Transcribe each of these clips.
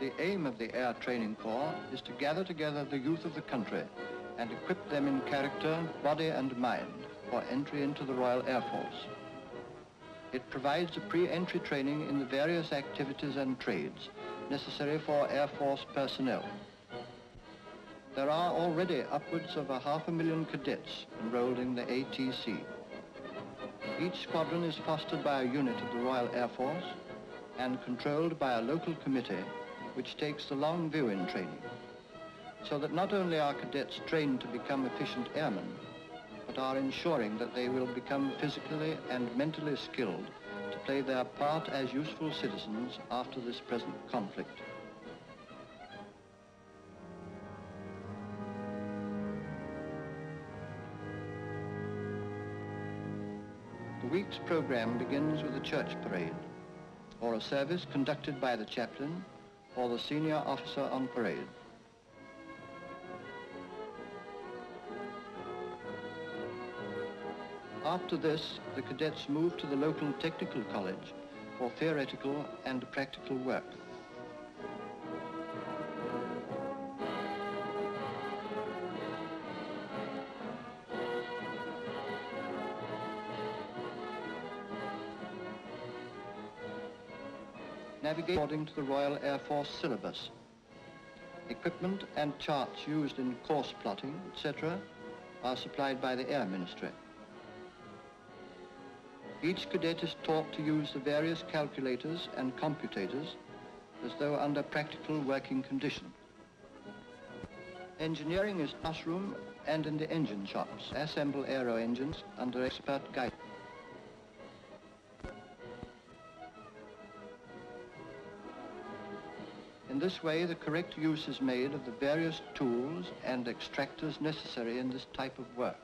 The aim of the Air Training Corps is to gather together the youth of the country and equip them in character, body and mind for entry into the Royal Air Force. It provides a pre-entry training in the various activities and trades necessary for Air Force personnel. There are already upwards of 500,000 cadets enrolled in the ATC. Each squadron is fostered by a unit of the Royal Air Force and controlled by a local committee which takes the long view in training, so that not only are cadets trained to become efficient airmen, but are ensuring that they will become physically and mentally skilled to play their part as useful citizens after this present conflict. The week's program begins with a church parade, or a service conducted by the chaplain or the senior officer on parade. After this, the cadets move to the local technical college for theoretical and practical work. Navigate according to the Royal Air Force syllabus. Equipment and charts used in course plotting, etc., are supplied by the Air Ministry. Each cadet is taught to use the various calculators and computators as though under practical working condition. Engineering is classroom and in the engine shops. Assemble aero engines under expert guidance. In this way, the correct use is made of the various tools and extractors necessary in this type of work.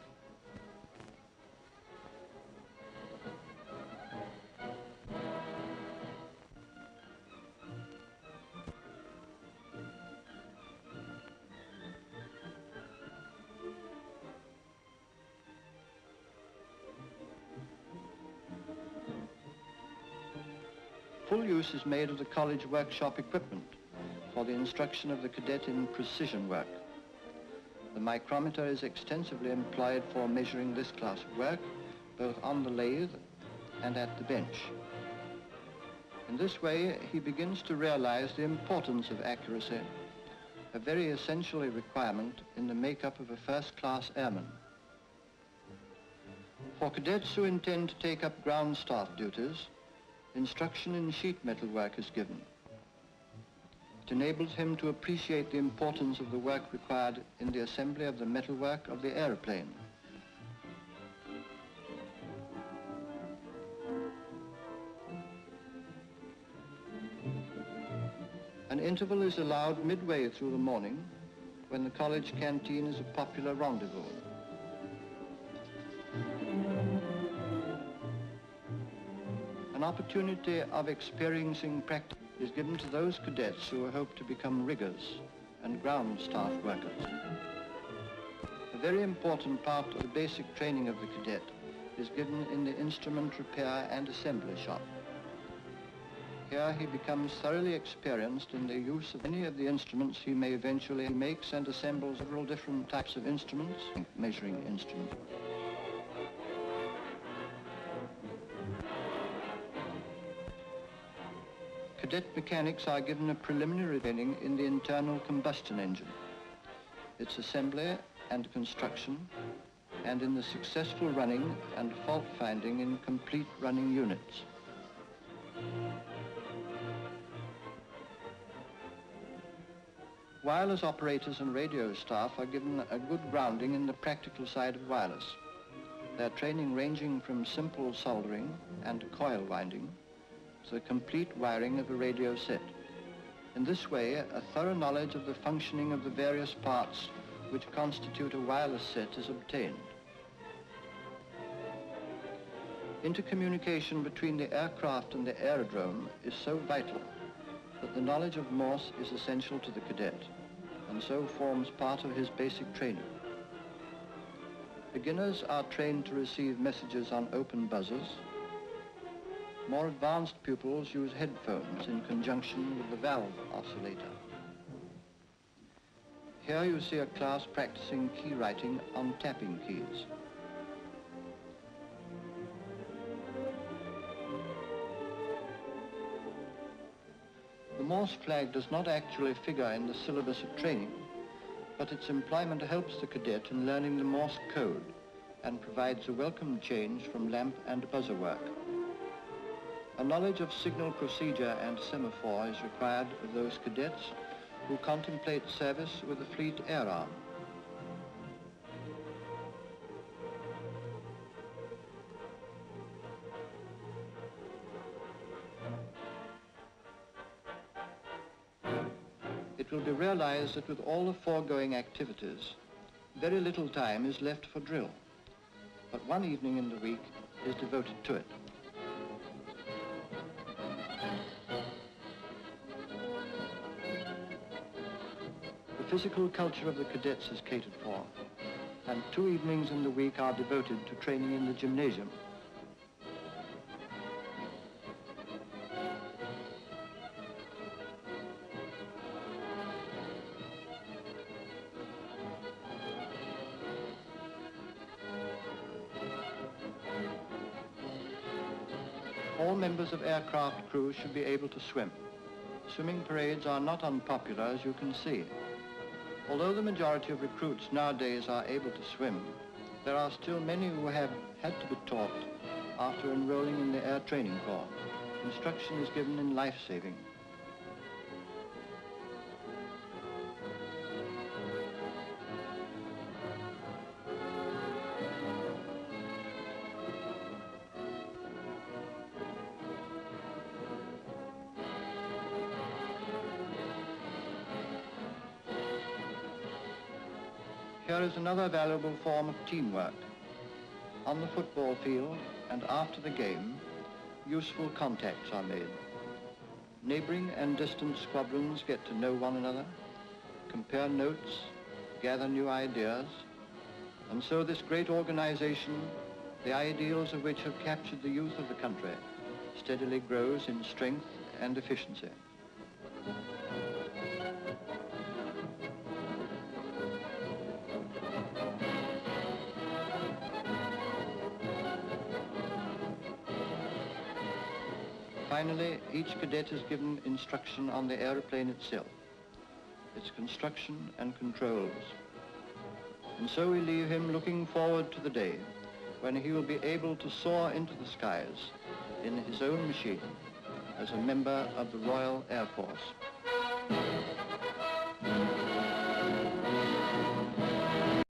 Full use is made of the college workshop equipment for the instruction of the cadet in precision work. The micrometer is extensively employed for measuring this class of work, both on the lathe and at the bench. In this way, he begins to realize the importance of accuracy, a very essential requirement in the makeup of a first-class airman. For cadets who intend to take up ground staff duties, instruction in sheet metal work is given. It enables him to appreciate the importance of the work required in the assembly of the metalwork of the aeroplane. An interval is allowed midway through the morning when the college canteen is a popular rendezvous. An opportunity of experiencing practice is given to those cadets who hope to become riggers and ground staff workers. A very important part of the basic training of the cadet is given in the instrument repair and assembly shop. Here he becomes thoroughly experienced in the use of any of the instruments he may eventually makes and assembles several different types of instruments, measuring instruments. Cadet mechanics are given a preliminary training in the internal combustion engine, its assembly and construction, and in the successful running and fault finding in complete running units. Wireless operators and radio staff are given a good grounding in the practical side of wireless, their training ranging from simple soldering and coil winding to the complete wiring of a radio set. In this way, a thorough knowledge of the functioning of the various parts which constitute a wireless set is obtained. Intercommunication between the aircraft and the aerodrome is so vital but the knowledge of Morse is essential to the cadet, and so forms part of his basic training. Beginners are trained to receive messages on open buzzers. More advanced pupils use headphones in conjunction with the valve oscillator. Here you see a class practicing key writing on tapping keys. The Morse flag does not actually figure in the syllabus of training, but its employment helps the cadet in learning the Morse code and provides a welcome change from lamp and buzzer work. A knowledge of signal procedure and semaphore is required of those cadets who contemplate service with the Fleet Air Arm. It will be realized that with all the foregoing activities, very little time is left for drill, but one evening in the week is devoted to it. The physical culture of the cadets is catered for, and 2 evenings in the week are devoted to training in the gymnasium. All members of aircraft crews should be able to swim. Swimming parades are not unpopular, as you can see. Although the majority of recruits nowadays are able to swim, there are still many who have had to be taught after enrolling in the Air Training Corps. Instruction is given in life-saving. Here is another valuable form of teamwork. On the football field and after the game, useful contacts are made. Neighboring and distant squadrons get to know one another, compare notes, gather new ideas, and so this great organization, the ideals of which have captured the youth of the country, steadily grows in strength and efficiency. Finally, each cadet is given instruction on the aeroplane itself, its construction and controls. And so we leave him looking forward to the day when he will be able to soar into the skies in his own machine as a member of the Royal Air Force.